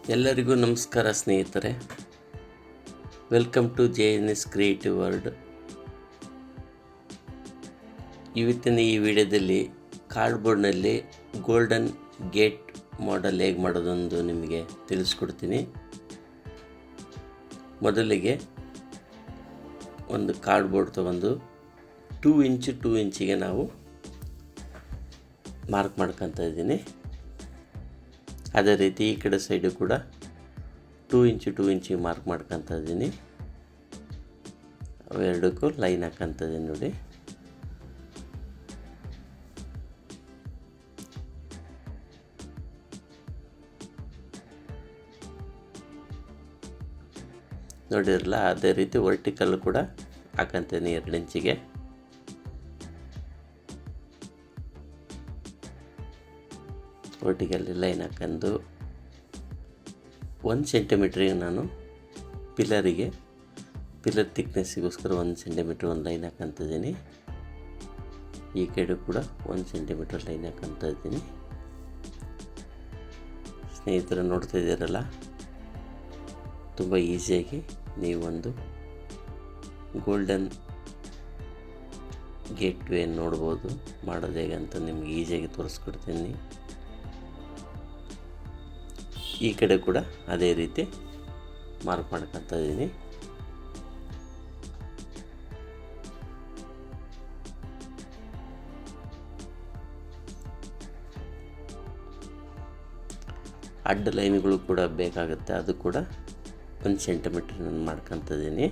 ಎಲ್ಲರಿಗೂ ನಮಸ್ಕಾರ ಸ್ನೇಹಿತರೆ. Welcome to JNS creative world. ಇವತ್ತಿನ ಈ ವಿಡಿಯೋದಲ್ಲಿ ಕಾರ್ಡ್ಬೋರ್ಡ್ನಲ್ಲಿ ಗೋಲ್ಡನ್ ಗೇಟ್ ಮಾಡೆಲ್ ಹೇಗೆ ಮಾಡೋದೊಂದು ನಿಮಗೆ ತಿಳಿಸ್ಕೊಡ್ತೀನಿ. ಮೊದಲಿಗೆ ಒಂದು ಕಾರ್ಡ್ಬೋರ್ಡ್ ತೊಗೊಂಡು 2 ಇಂಚಿಗೆ ನಾವು ಮಾರ್ಕ್ ಮಾಡ್ಕೊತಾ ಇದ್ದೀನಿ. ಅದೇ ರೀತಿ ಈ ಕಡೆ ಸೈಡು ಕೂಡ 2 ಇಂಚಿಗೆ ಮಾರ್ಕ್ ಮಾಡ್ಕೊತಾ ಇದ್ದೀನಿ. ಅವೆರಡಕ್ಕೂ ಲೈನ್ ಹಾಕ್ಕೊತಾ ಇದ್ದೀನಿ ನೋಡಿ. ನೋಡಿರಲ್ಲ, ಅದೇ ರೀತಿ ವರ್ಟಿಕಲ್ ಕೂಡ ಹಾಕ್ಕೊತೀನಿ 2 ಇಂಚಿಗೆ. ವರ್ಟಿಕಲ್ ಲೈನ್ ಹಾಕೊಂಡು 1 ಸೆಂಟಿಮೀಟ್ರಿಗೆ ನಾನು ಪಿಲ್ಲರ್ ಥಿಕ್ನೆಸ್ಸಿಗೋಸ್ಕರ 1 ಸೆಂಟಿಮೀಟ್ರ್ ಒಂದು ಲೈನ್ ಹಾಕ್ಕೊತಿದ್ದೀನಿ. ಈ ಕಡೆ ಕೂಡ 1 ಸೆಂಟಿಮೀಟ್ರ್ ಲೈನ್ ಹಾಕ್ಕೊತಾ ಇದ್ದೀನಿ. ಸ್ನೇಹಿತರು ನೋಡ್ತಾ ಇದ್ದೀರಲ್ಲ, ತುಂಬ ಈಸಿಯಾಗಿ ನೀವೊಂದು ಗೋಲ್ಡನ್ ಗೇಟ್ ವೇ ನೋಡ್ಬೋದು. ಮಾಡೋದು ಹೇಗೆ ಅಂತ ನಿಮ್ಗೆ ಈಸಿಯಾಗಿ ತೋರಿಸ್ಕೊಡ್ತೀನಿ. ಈ ಕಡೆ ಕೂಡ ಅದೇ ರೀತಿ ಮಾರ್ಕ್ ಮಾಡ್ಕೊತಾ ಇದ್ದೀನಿ. ಅಡ್ಡ ಲೈನ್ಗಳು ಕೂಡ ಬೇಕಾಗುತ್ತೆ, ಅದು ಕೂಡ 1 ಸೆಂಟಿಮೀಟ್ರ್ ನಾನು ಮಾಡ್ಕೊತಾ ಇದ್ದೀನಿ.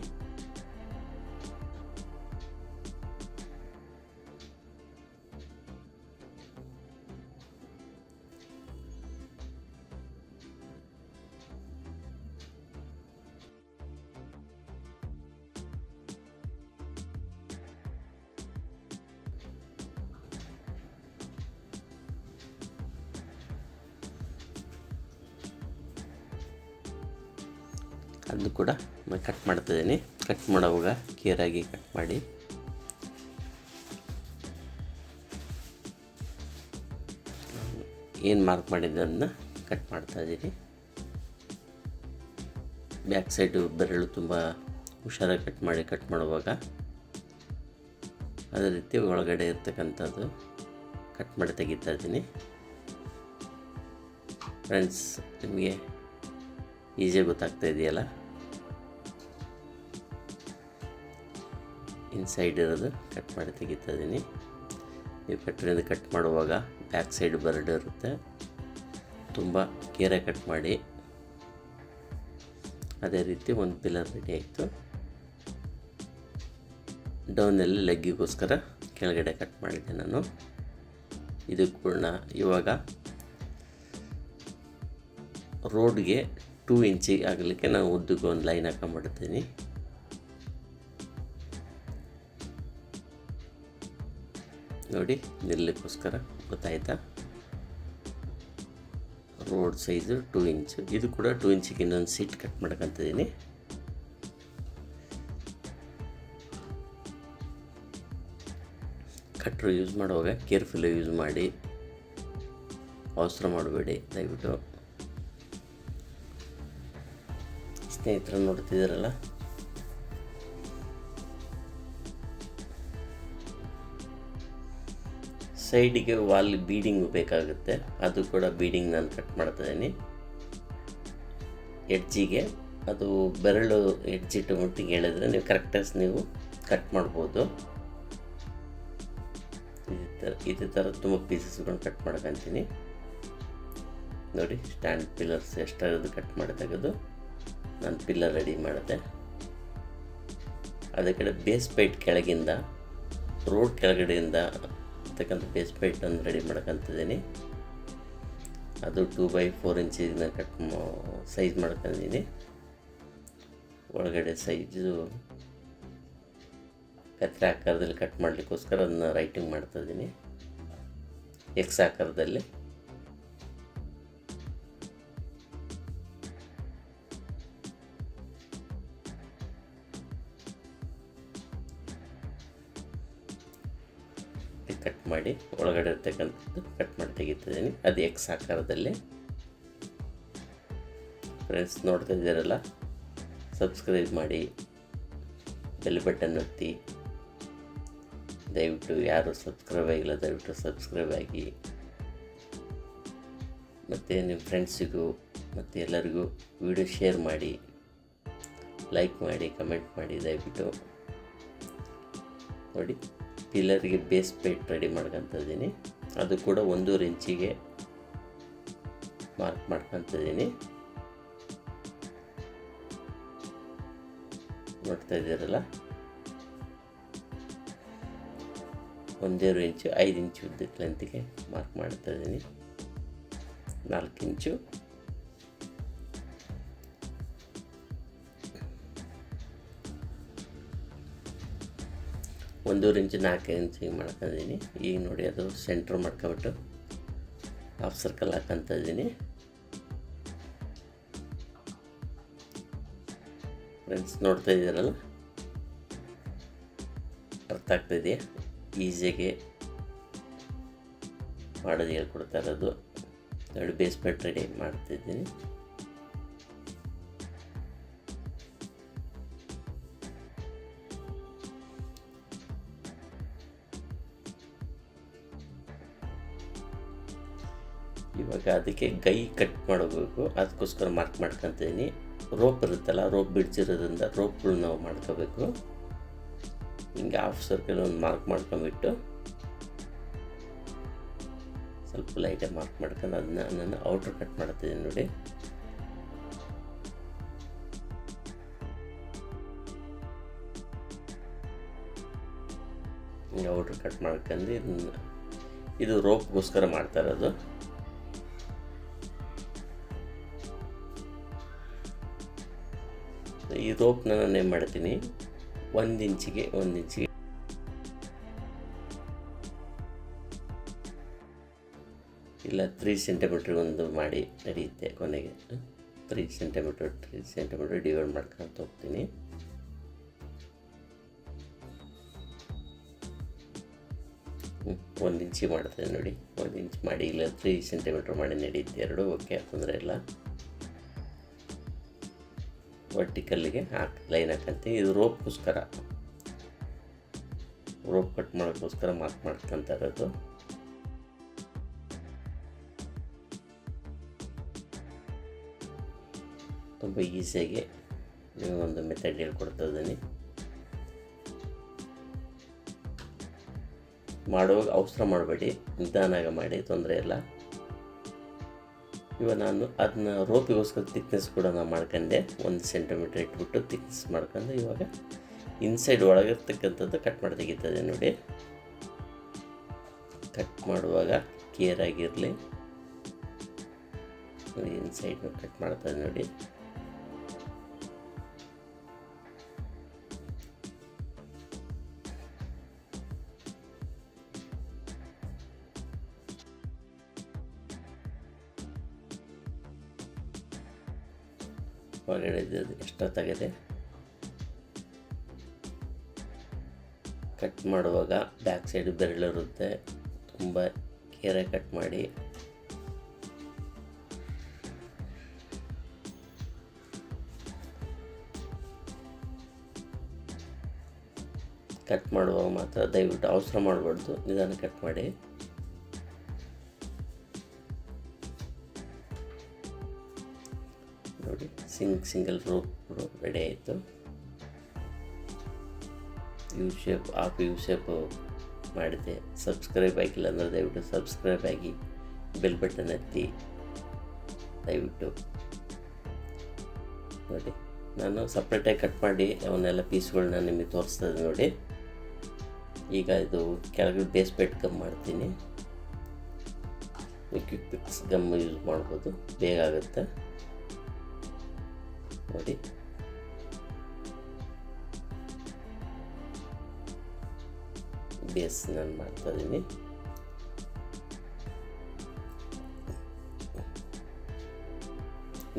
ಅದು ಕೂಡ ಕಟ್ ಮಾಡ್ತಾಯಿದ್ದೀನಿ. ಕಟ್ ಮಾಡುವಾಗ ಕೇರಾಗಿ ಕಟ್ ಮಾಡಿ. ಏನು ಮಾರ್ಕ್ ಮಾಡಿದ್ದೆ ಅದನ್ನ ಕಟ್ ಮಾಡ್ತಾಯಿದ್ದೀನಿ. ಬ್ಯಾಕ್ ಸೈಡು ಬೆರಳು ತುಂಬ ಹುಷಾರಾಗಿ ಕಟ್ ಮಾಡುವಾಗ ಅದೇ ರೀತಿ ಒಳಗಡೆ ಇರ್ತಕ್ಕಂಥದ್ದು ಕಟ್ ಮಾಡಿ ತೆಗಿತಾ ಇದ್ದೀನಿ. ಫ್ರೆಂಡ್ಸ್, ನಿಮಗೆ ಈಸಿಯಾಗಿ ಗೊತ್ತಾಗ್ತಾ ಇದೆಯಲ್ಲ. ಇನ್ಸೈಡ್ ಇರೋದು ಕಟ್ ಮಾಡಿ ತೆಗಿತಾ ಇದ್ದೀನಿ. ನೀವು ಕಟ್ಟರಿಂದ ಕಟ್ ಮಾಡುವಾಗ ಬ್ಯಾಕ್ ಸೈಡ್ ಬರಡು ಇರುತ್ತೆ, ತುಂಬ ಕೇರಾಗಿ ಕಟ್ ಮಾಡಿ. ಅದೇ ರೀತಿ ಒಂದು ಪಿಲ್ಲರ್ ರೆಡಿ ಆಯಿತು. ಡೌನಲ್ಲಿ ಲೆಗ್ಗಿಗೋಸ್ಕರ ಕೆಳಗಡೆ ಕಟ್ ಮಾಡಿದ್ದೆ ನಾನು. ಇದು ಕೂಡ ಇವಾಗ ರೋಡ್ಗೆ 2 ಇಂಚಿಗೆ ಆಗಲಿಕ್ಕೆ ನಾನು ಉದ್ದಕ್ಕೆ ಒಂದು ಲೈನ್ ಹಾಕೊಂಡ್ಬಿಡ್ತೀನಿ. ನೋಡಿ, ನಿಲ್ಲಕ್ಕೋಸ್ಕರ ಗೊತ್ತಾಯ್ತಾ. ರೋಡ್ ಸೈಜು 2 ಇಂಚು. ಇದು ಕೂಡ 2 ಇಂಚಿಗೆ ಇನ್ನೊಂದು ಸೀಟ್ ಕಟ್ ಮಾಡ್ಕೊತಿದ್ದೀನಿ. ಕಟ್ರು ಯೂಸ್ ಮಾಡುವಾಗ ಕೇರ್ಫುಲ್ಲಾಗಿ ಯೂಸ್ ಮಾಡಿ, ಅವಸರ ಮಾಡಬೇಡಿ ದಯವಿಟ್ಟು. ಸ್ನೇಹಿತರು ನೋಡ್ತಿದ್ದೀರಲ್ಲ, ಸೈಡಿಗೆ ವಾಲ್ ಬೀಡಿಂಗ್ ಬೇಕಾಗುತ್ತೆ, ಅದು ಕೂಡ ಬೀಡಿಂಗ್ ನಾನು ಕಟ್ ಮಾಡ್ತಾಯಿದ್ದೀನಿ. ಎಡ್ಜಿಗೆ ಅದು ಬೆರಳು ಎಡ್ಜಿಟ್ಟು ಮುಟ್ಟಿಗೆ ಹೇಳಿದ್ರೆ ನೀವು ಕರೆಕ್ಟಾಗಿ ನೀವು ಕಟ್ ಮಾಡ್ಬೋದು. ಇದೇ ಥರ ತುಂಬ ಪೀಸಸ್ಗಳನ್ನು ಕಟ್ ಮಾಡ್ಕೊತೀನಿ. ನೋಡಿ, ಸ್ಟ್ಯಾಂಡ್ ಪಿಲ್ಲರ್ಸ್ ಎಷ್ಟಾಗೋದು ಕಟ್ ಮಾಡಿ ತೆಗೆದು ನಾನು ಪಿಲ್ಲರ್ ರೆಡಿ ಮಾಡಿದೆ. ಅದೇ ಕಡೆ ಬೇಸ್ ಪೈಟ್ ಕೆಳಗಿಂದ, ರೋಡ್ ಕೆಳಗಡೆಯಿಂದ ಅಂತಕ್ಕಂಥ ಬೇಸ್ ಪೈಟನ್ನು ರೆಡಿ ಮಾಡ್ಕೊತಿದ್ದೀನಿ. ಅದು 2x4 ಇಂಚಿನ ಸೈಜ್ ಮಾಡ್ಕೊಂಡಿದ್ದೀನಿ. ಒಳಗಡೆ ಸೈಜು ಕತ್ತರಿ ಆಕಾರದಲ್ಲಿ ಕಟ್ ಮಾಡಲಿಕ್ಕೋಸ್ಕರ ಅದನ್ನ ರೈಟಿಂಗ್ ಮಾಡ್ತಾಯಿದ್ದೀನಿ ಎಕ್ಸ್ ಆಕಾರದಲ್ಲಿ. ಕಟ್ ಮಾಡಿ ಒಳಗಡೆ ಇರ್ತಕ್ಕಂಥದ್ದು ಕಟ್ ಮಾಡಿ ತೆಗಿತಿದ್ದೀನಿ. ಅದು ಎಕ್ಸ್ ಆಕಾರದಲ್ಲಿ. ಫ್ರೆಂಡ್ಸ್, ನೋಡ್ತಾ ಇದ್ದೀರಲ್ಲ, ಸಬ್ಸ್ಕ್ರೈಬ್ ಮಾಡಿ, ಬೆಲ್ ಬಟನ್ ಒತ್ತಿ. ದಯವಿಟ್ಟು ಯಾರು ಸಬ್ಸ್ಕ್ರೈಬ್ ಆಗಿಲ್ಲ ದಯವಿಟ್ಟು ಸಬ್ಸ್ಕ್ರೈಬ್ ಆಗಿ, ಮತ್ತು ನಿಮ್ಮ ಫ್ರೆಂಡ್ಸಿಗೂ ಮತ್ತು ಎಲ್ಲರಿಗೂ ವಿಡಿಯೋ ಶೇರ್ ಮಾಡಿ, ಲೈಕ್ ಮಾಡಿ, ಕಮೆಂಟ್ ಮಾಡಿ. ದಯವಿಟ್ಟು ನೋಡಿ, ಪಿಲ್ಲರ್ಗೆ ಬೇಸ್ ಪ್ಲೇಟ್ ರೆಡಿ ಮಾಡ್ಕೊತಿದ್ದೀನಿ. ಅದು ಕೂಡ 1.5 ಇಂಚಿಗೆ ಮಾರ್ಕ್ ಮಾಡ್ಕೊತಿದ್ದೀನಿ. ನೋಡ್ತಾ ಇದ್ದೀರಲ್ಲ, 1.5 ಇಂಚು 5 ಇಂಚು ಉದ್ದಕ್ಕೆ ಲೆಂತಿಗೆ ಮಾರ್ಕ್ ಮಾಡ್ತಾ ಇದ್ದೀನಿ. 4 ಇಂಚು, ಒಂದೂವರೆ ಇಂಚು 4 ಇಂಚಿಗೆ ಮಾಡ್ಕೊಂಡಿದ್ದೀನಿ. ಈಗ ನೋಡಿ, ಅದು ಸೆಂಟ್ರ್ ಮಾಡ್ಕೊಬಿಟ್ಟು ಹಾಫ್ ಸರ್ಕಲ್ ಹಾಕ್ಕೊತ ಇದ್ದೀನಿ. ಫ್ರೆಂಡ್ಸ್, ನೋಡ್ತಾ ಇದ್ದೀರಲ್ಲ, ಅರ್ಥ ಆಗ್ತಾಯಿದೆಯಾ? ಈಸಿಯಾಗಿ ಮಾಡೋದು ಹೇಳ್ಕೊಡ್ತಾ ಇರೋದು. ನೋಡಿ, ಬೇಸ್ಮೆಂಟ್ ರೆಡಿ ಮಾಡ್ತಿದ್ದೀನಿ. ಇವಾಗ ಅದಕ್ಕೆ ಗೈ ಕಟ್ ಮಾಡಬೇಕು, ಅದಕ್ಕೋಸ್ಕರ ಮಾರ್ಕ್ ಮಾಡ್ಕೊತಿದ್ದೀನಿ. ರೋಪ್ ಇರುತ್ತಲ್ಲ, ರೋಪ್ ಬಿಡ್ಸಿರೋದ್ರಿಂದ ರೋಪ್ಗಳು ನಾವು ಮಾಡ್ಕೋಬೇಕು. ಹಿಂಗೆ ಹಾಫ್ ಸರ್ಕಲ್ ಒಂದು ಮಾರ್ಕ್ ಮಾಡ್ಕೊಂಬಿಟ್ಟು ಸ್ವಲ್ಪ ಲೈಟಾಗಿ ಮಾರ್ಕ್ ಮಾಡ್ಕೊಂಡು ಅದನ್ನ ನಾನು ಔಟ್ರ್ ಕಟ್ ಮಾಡ್ತಿದ್ದೀನಿ. ನೋಡಿ, ಹಿಂಗೆ ಔಟ್ರ್ ಕಟ್ ಮಾಡ್ಕೊಂಡು ಇದು ರೋಪ್ಗೋಸ್ಕರ ಮಾಡ್ತಾ ಇರೋದು. ಈ ರೋಪ್ನ ನಾನು ಏನು ಮಾಡ್ತೀನಿ, 1 ಇಂಚಿಗೆ ಇಲ್ಲ 3 ಸೆಂಟಿಮೀಟ್ರ್ ಒಂದು ಮಾಡಿ ನಡೆಯುತ್ತೆ. ಕೊನೆಗೆ 3 ಸೆಂಟಿಮೀಟ್ರ್ ಡಿವೈಡ್ ಮಾಡ್ಕೊಂಡು ಹೋಗ್ತೀನಿ. ಒಂದು ಇಂಚಿ ಮಾಡ್ತೇನೆ ನೋಡಿ, 1 ಇಂಚ್ ಮಾಡಿ, ಇಲ್ಲ 3 ಸೆಂಟಿಮೀಟ್ರ್ ಮಾಡಿ ನಡೆಯುತ್ತೆ. ಎರಡು ಓಕೆ, ತೊಂದರೆ ಇಲ್ಲ. ವರ್ಟಿಕಲ್ಲಿಗೆ ಲೈನ್ ಹಾಕಂತೀನಿ. ಇದು ರೋಪ್ಗೋಸ್ಕರ, ರೋಪ್ ಕಟ್ ಮಾಡೋಕ್ಕೋಸ್ಕರ ಮಾರ್ಕ್ ಮಾಡ್ಕೊತ ಇರೋದು. ತುಂಬ ಈಸಿಯಾಗಿ ಒಂದು ಮೆಥಡ್ ಹೇಳ್ಕೊಡ್ತಾ ಇದ್ದೀನಿ. ಮಾಡುವಾಗ ಅವಸರ ಮಾಡಬೇಡಿ, ನಿಧಾನಾಗ ಮಾಡಿ, ತೊಂದರೆ ಇಲ್ಲ. ಇವಾಗ ನಾನು ಅದನ್ನ ರೋಪಿಗೋಸ್ಕರ ತಿಕ್ನೆಸ್ ಕೂಡ ನಾನು ಮಾಡ್ಕೊಂಡೆ. 1 ಸೆಂಟಿಮೀಟ್ರ್ ಇಟ್ಬಿಟ್ಟು ತಿಕ್ನೆಸ್ ಮಾಡ್ಕೊಂಡು ಇವಾಗ ಇನ್ಸೈಡ್ ಒಳಗಿರ್ತಕ್ಕಂಥದ್ದು ಕಟ್ ಮಾಡಿ ತೆಗಿತದೆ. ನೋಡಿ, ಕಟ್ ಮಾಡುವಾಗ ಕೇರ್ ಆಗಿರಲಿ. ಇನ್ಸೈಡ್ನ ಕಟ್ ಮಾಡ್ತದೆ ನೋಡಿ. ಹೊರಗಡೆ ಎಷ್ಟೊತ್ತಾಗಿದೆ ಕಟ್ ಮಾಡುವಾಗ ಬ್ಯಾಕ್ ಸೈಡ್ ಬೆರಳಿರುತ್ತೆ, ತುಂಬ ಕೇರಾಗಿ ಕಟ್ ಮಾಡಿ. ಕಟ್ ಮಾಡುವಾಗ ಮಾತ್ರ ದಯವಿಟ್ಟು ಅವಸರ ಮಾಡಬಾರ್ದು, ನಿಧಾನ ಕಟ್ ಮಾಡಿ. ನೋಡಿ, ಸಿಂಗಲ್ ರೋಪ್ ರೆಡಿ ಆಯಿತು. U shape, half U shape ಮಾಡಿದೆ. ಸಬ್ಸ್ಕ್ರೈಬ್ ಆಗಿಲ್ಲ ಅಂದರೆ ದಯವಿಟ್ಟು ಸಬ್ಸ್ಕ್ರೈಬ್ ಆಗಿ, ಬೆಲ್ ಬಟನ್ ಒತ್ತಿ ದಯವಿಟ್ಟು. ನೋಡಿ, ನಾನು ಸಪ್ರೇಟಾಗಿ ಕಟ್ ಮಾಡಿ ಅವನ್ನೆಲ್ಲ ಪೀಸ್ಗಳನ್ನ ನಿಮಗೆ ತೋರಿಸ್ತಾ ಇದ್ದೀನಿ. ನೋಡಿ, ಈಗ ಇದು ಕೆಳಗಡೆ ಬೇಸ್ ಪ್ಲೇಟ್ ಗಮ್ ಮಾಡ್ತೀನಿ. ಕ್ವಿಕ್ ಪಿಕ್ಸ್ ಗಮ್ ಯೂಸ್ ಮಾಡ್ಬೋದು, ಬೇಗ ಆಗುತ್ತೆ. ನೋಡಿ, ಬೇಸ್ ನಾನು ಮಾಡ್ತಾ ಇದ್ದೀನಿ.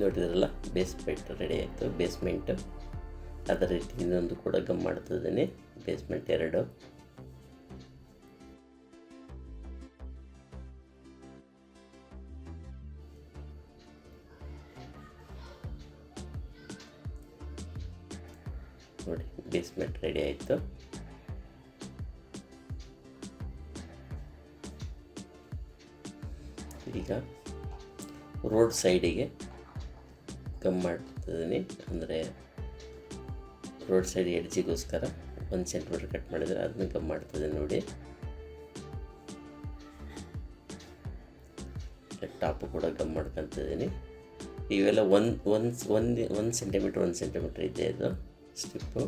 ನೋಡಿದ್ರಲ್ಲ, ಬೇಸ್ಮೆಂಟ್ ರೆಡಿ ಆಯಿತು. ಬೇಸ್ಮೆಂಟ್ ಅದೇ ರೀತಿ ಇನ್ನೊಂದು ಕೂಡ ಗಮ್ ಮಾಡ್ತಾ ಇದ್ದೀನಿ. ಬೇಸ್ಮೆಂಟ್ 2. ನೋಡಿ ಬೇಸ್ಮೆಂಟ್ ರೆಡಿ ಆಯಿತು. ಈಗ ರೋಡ್ ಸೈಡಿಗೆ ಗಮ್ ಮಾಡ್ತಿದ್ದೀನಿ, ಅಂದರೆ ರೋಡ್ ಸೈಡ್ ಎಡ್ಜಿಗೋಸ್ಕರ 1 ಸೆಂಟಿಮೀಟರ್ ಕಟ್ ಮಾಡಿದರೆ ಅದನ್ನ ಗಮ್ ಮಾಡ್ತಿದ್ದೀನಿ ನೋಡಿ. ಟಾಪು ಕೂಡ ಗಮ್ ಮಾಡ್ಕೊತಿದ್ದೀನಿ. ಇವೆಲ್ಲ ಒಂದು ಸೆಂಟಿಮೀಟರ್ ಇದೆ ಇದು ಸ್ಟಿಪ್ಪು,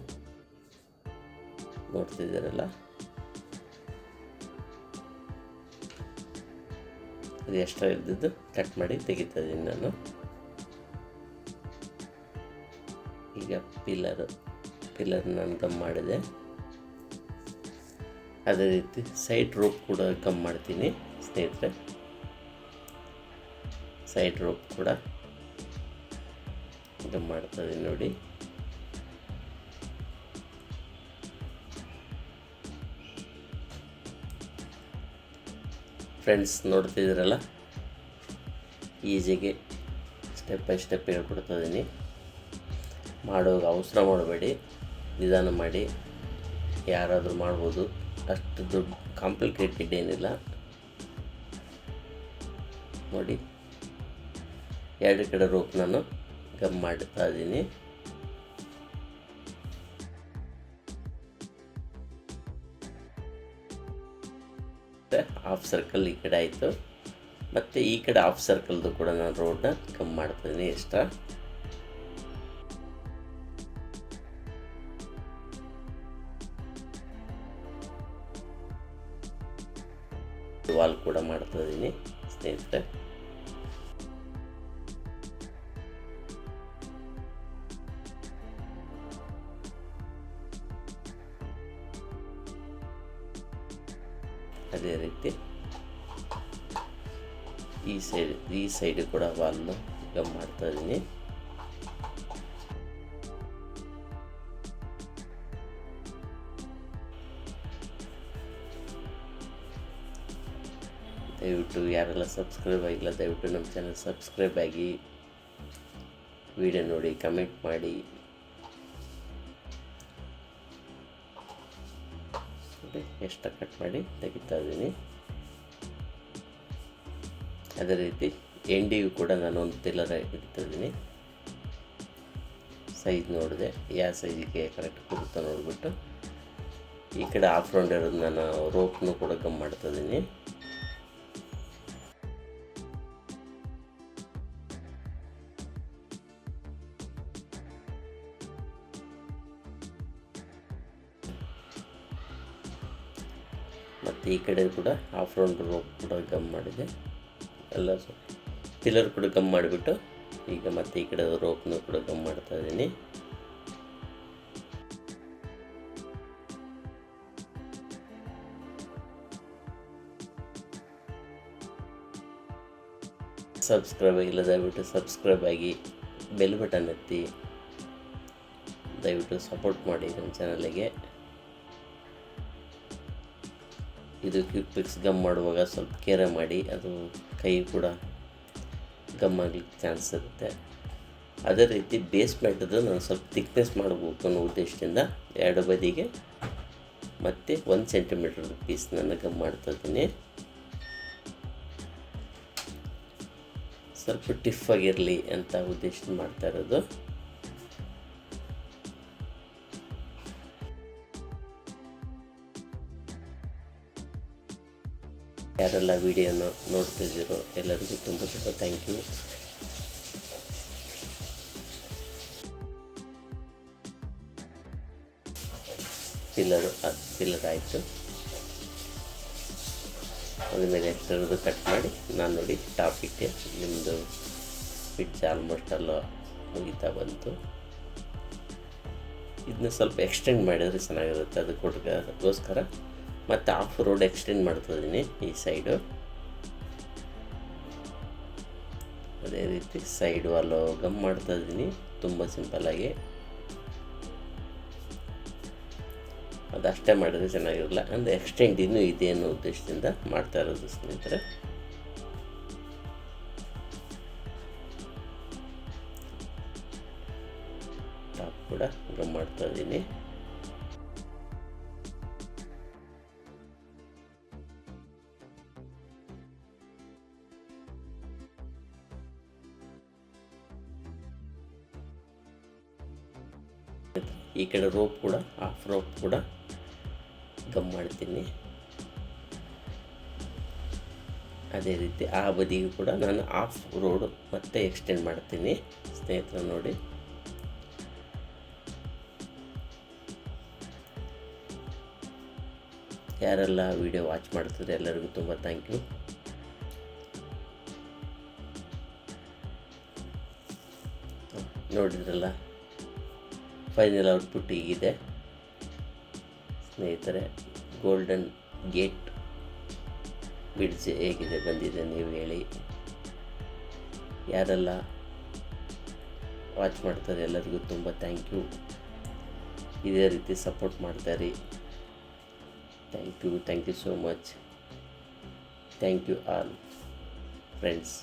ನೋಡ್ತಿದ್ದೀರಲ್ಲ. ಅದು ಎಕ್ಸ್ಟ್ರಾ ಇದ್ದಿದ್ದು ಕಟ್ ಮಾಡಿ ತೆಗಿತಾ ಇದ್ದೀನಿ ನಾನು. ಈಗ ಪಿಲ್ಲರ್ ನಾನು ಗಮ್ ಮಾಡಿದೆ. ಅದೇ ರೀತಿ ಸೈಡ್ ರೋಪ್ ಕೂಡ ಗಮ್ ಮಾಡ್ತೀನಿ ಸ್ನೇಹಿತರೆ. ಸೈಡ್ ರೋಪ್ ಕೂಡ ಗಮ್ ಮಾಡ್ತಾ ಇದ್ದೀನಿ ನೋಡಿ. ಫ್ರೆಂಡ್ಸ್, ನೋಡ್ತಿದ್ದೀರಲ್ಲ, ಈಸಿಗೆ ಸ್ಟೆಪ್ ಬೈ ಸ್ಟೆಪ್ ಹೇಳ್ಕೊಡ್ತಾ ಇದ್ದೀನಿ. ಮಾಡೋವಾಗ ಅವಸರ ಮಾಡಬೇಡಿ, ನಿಧಾನ ಮಾಡಿ. ಯಾರಾದರೂ ಮಾಡ್ಬೋದು, ಅಷ್ಟು ದೊಡ್ಡ ಕಾಂಪ್ಲಿಕೇಟೆಡ್ ಏನಿಲ್ಲ ನೋಡಿ. 2 ಕಡೆ ರೋಪ್ ನಾನು ಗಮ್ ಮಾಡ್ತಾ ಇದ್ದೀನಿ. ಹಾಫ್ ಸರ್ಕಲ್ ಈ ಕಡೆ ಆಯಿತು, ಮತ್ತು ಈ ಕಡೆ ಹಾಫ್ ಸರ್ಕಲ್ದು ಕೂಡ ನಾನು ರೋಡ್ನ ಗಮ್ ಮಾಡ್ತಾಯಿದ್ದೀನಿ ಎಕ್ಸ್ಟ್ರಾ. ವಾಲ್ ಕೂಡ ಮಾಡ್ತಾ ಇದ್ದೀನಿ ಸ್ನೇಹಿತರೆ. ಅದೇ ರೀತಿ ಈ ಸೈಡ್ ಕೂಡ ವಾಲ್ನ ಗಮ್ ಮಾಡ್ತಾ ಇದ್ದೀನಿ. ದಯವಿಟ್ಟು ಯಾರೆಲ್ಲ ಸಬ್ಸ್ಕ್ರೈಬ್ ಆಗಿಲ್ಲ, ದಯವಿಟ್ಟು ನಮ್ಮ ಚಾನಲ್ ಸಬ್ಸ್ಕ್ರೈಬ್ ಆಗಿ, ವಿಡಿಯೋ ನೋಡಿ, ಕಮೆಂಟ್ ಮಾಡಿ. ಎಕ್ಸ್ಟ್ರಾ ಕಟ್ ಮಾಡಿ ತೆಗಿತಾ ಇದ್ದೀನಿ. ಅದೇ ರೀತಿ ಎಂಡಿಯು ಕೂಡ ನಾನು ಒಂದು ಪಿಲ್ಲರ್ ಇಡ್ತಿದ್ದೀನಿ. ಸೈಜ್ ನೋಡಿದೆ, ಯಾವ ಸೈಜಿಗೆ ಕರೆಕ್ಟ್ ಕೊಡುತ್ತಾ ನೋಡಿಬಿಟ್ಟು ಈ ಕಡೆ ಹಾಫ್ ರೌಂಡ್ ಇರೋದು ನಾನು ರೋಪ್ನು ಕೂಡ ಗಮ್ ಮಾಡ್ತಾ ಇದ್ದೀನಿ. ಮತ್ತು ಈ ಕಡೆ ಕೂಡ ಹಾಫ್ ರೌಂಡ್ ರೋಪ್ ಕೂಡ ಗಮ್ ಮಾಡಿದೆ. ಎಲ್ಲ ಪಿಲ್ಲರ್ ಕೂಡ ಗಮ್ ಮಾಡಿಬಿಟ್ಟು ಈಗ ಮತ್ತೆ ಈ ಕಡೆ ರೋಪ್ನು ಕೂಡ ಗಮ್ ಮಾಡ್ತಾ ಇದ್ದೀನಿ. ಸಬ್ಸ್ಕ್ರೈಬ್ ಆಗಿಲ್ಲ, ದಯವಿಟ್ಟು ಸಬ್ಸ್ಕ್ರೈಬ್ ಆಗಿ, ಬೆಲ್ ಬಟನ್ ಎತ್ತಿ, ದಯವಿಟ್ಟು ಸಪೋರ್ಟ್ ಮಾಡಿ ನಮ್ಮ ಚಾನಲಿಗೆ. ಇದು ಕ್ವಿಕ್ ಫಿಕ್ಸ್ ಗಮ್ ಮಾಡುವಾಗ ಸ್ವಲ್ಪ ಕೇರ್ ಮಾಡಿ, ಅದು ಕೈ ಕೂಡ ಗಮ್ ಆಗಲಿಕ್ಕೆ ಚಾನ್ಸ್ ಇರುತ್ತೆ. ಅದೇ ರೀತಿ ಬೇಸ್ಮೆಂಟದು ನಾನು ಸ್ವಲ್ಪ ಥಿಕ್ನೆಸ್ ಮಾಡಬೇಕು ಅನ್ನೋ ಉದ್ದೇಶದಿಂದ 2 ಬದಿಗೆ ಮತ್ತು 1 ಸೆಂಟಿಮೀಟರ್ ಪೀಸ್ ನಾನು ಗಮ್ ಮಾಡ್ತಾ ಇದ್ದೀನಿ. ಸ್ವಲ್ಪ ಟಿಫಾಗಿರಲಿ ಅಂತ ಉದ್ದೇಶ ಮಾಡ್ತಾ ಇರೋದು. ಯಾರೆಲ್ಲ ವಿಡಿಯೋನ ನೋಡ್ತಿದ್ದೀರೋ ಎಲ್ಲರಿಗೂ ತುಂಬ ಥ್ಯಾಂಕ್ ಯು. ಪಿಲ್ಲರ್ ಆಯಿತು. ಅದ್ರ ಮೇಲೆ ಎಕ್ಸ್ಟ್ರಾ ಕಟ್ ಮಾಡಿ ನಾನು ನೋಡಿ ಟಾಪ್ ಇಟ್ಟೆ. ನಿಮ್ಮದು ಪಿಚ್ ಆಲ್ಮೋಸ್ಟ್ ಎಲ್ಲ ಮುಗಿತಾ ಬಂತು. ಇದನ್ನ ಸ್ವಲ್ಪ ಎಕ್ಸ್ಟೆಂಡ್ ಮಾಡಿದರೆ ಚೆನ್ನಾಗಿರುತ್ತೆ, ಅದಕ್ಕೋಸ್ಕರ ಮತ್ತು ಹಾಫ್ ರೋಡ್ ಎಕ್ಸ್ಟೆಂಡ್ ಮಾಡ್ತಾಯಿದ್ದೀನಿ ಈ ಸೈಡು. ಅದೇ ರೀತಿ ಸೈಡ್ ವಾಲು ಗಮ್ ಮಾಡ್ತಾಯಿದ್ದೀನಿ ತುಂಬ ಸಿಂಪಲ್ಲಾಗಿ. ಅದಷ್ಟೇ ಮಾಡಿದ್ರೆ ಚೆನ್ನಾಗಿರಲ್ಲ, ಅಂದರೆ ಎಕ್ಸ್ಟೆಂಡ್ ಇನ್ನೂ ಇದೆ ಅನ್ನೋ ಉದ್ದೇಶದಿಂದ ಮಾಡ್ತಾ ಇರೋದು ಸ್ನೇಹಿತರೆ. ಟಾಪ್ ಕೂಡ ಗಮ್ ಮಾಡ್ತಾ ಇದ್ದೀನಿ. ಈ ಕಡೆ ರೋಪ್ ಕೂಡ ಹಾಫ್ ರೋಪ್ ಕೂಡ ಗಮ್ ಮಾಡ್ತೀನಿ. ಅದೇ ರೀತಿ ಆ ಬದಿಗೂ ಕೂಡ ನಾನು ಹಾಫ್ ರೋಡ್ ಮತ್ತೆ ಎಕ್ಸ್ಟೆಂಡ್ ಮಾಡ್ತೀನಿ ಸ್ನೇಹಿತರೆ. ನೋಡಿ, ಯಾರೆಲ್ಲ ವಿಡಿಯೋ ವಾಚ್ ಮಾಡ್ತಿದ್ರೆ ಎಲ್ಲರಿಗೂ ತುಂಬ ಥ್ಯಾಂಕ್ ಯು. ನೋಡಿದ್ರಲ್ಲ, ಫೈನಲ್ ಔಟ್ಪುಟ್ ಹೀಗಿದೆ ಸ್ನೇಹಿತರೆ. ಗೋಲ್ಡನ್ ಗೇಟ್ ಬಿಡ್ಸ್ ಹೇಗಿದೆ ಬಂದಿದೆ ನೀವು ಹೇಳಿ. ಯಾರೆಲ್ಲ ವಾಚ್ ಮಾಡ್ತಾರೆ ಎಲ್ಲರಿಗೂ ತುಂಬ ಥ್ಯಾಂಕ್ ಯು. ಇದೇ ರೀತಿ ಸಪೋರ್ಟ್ ಮಾಡ್ತಾರೆ. Thank you so much. Thank you all friends.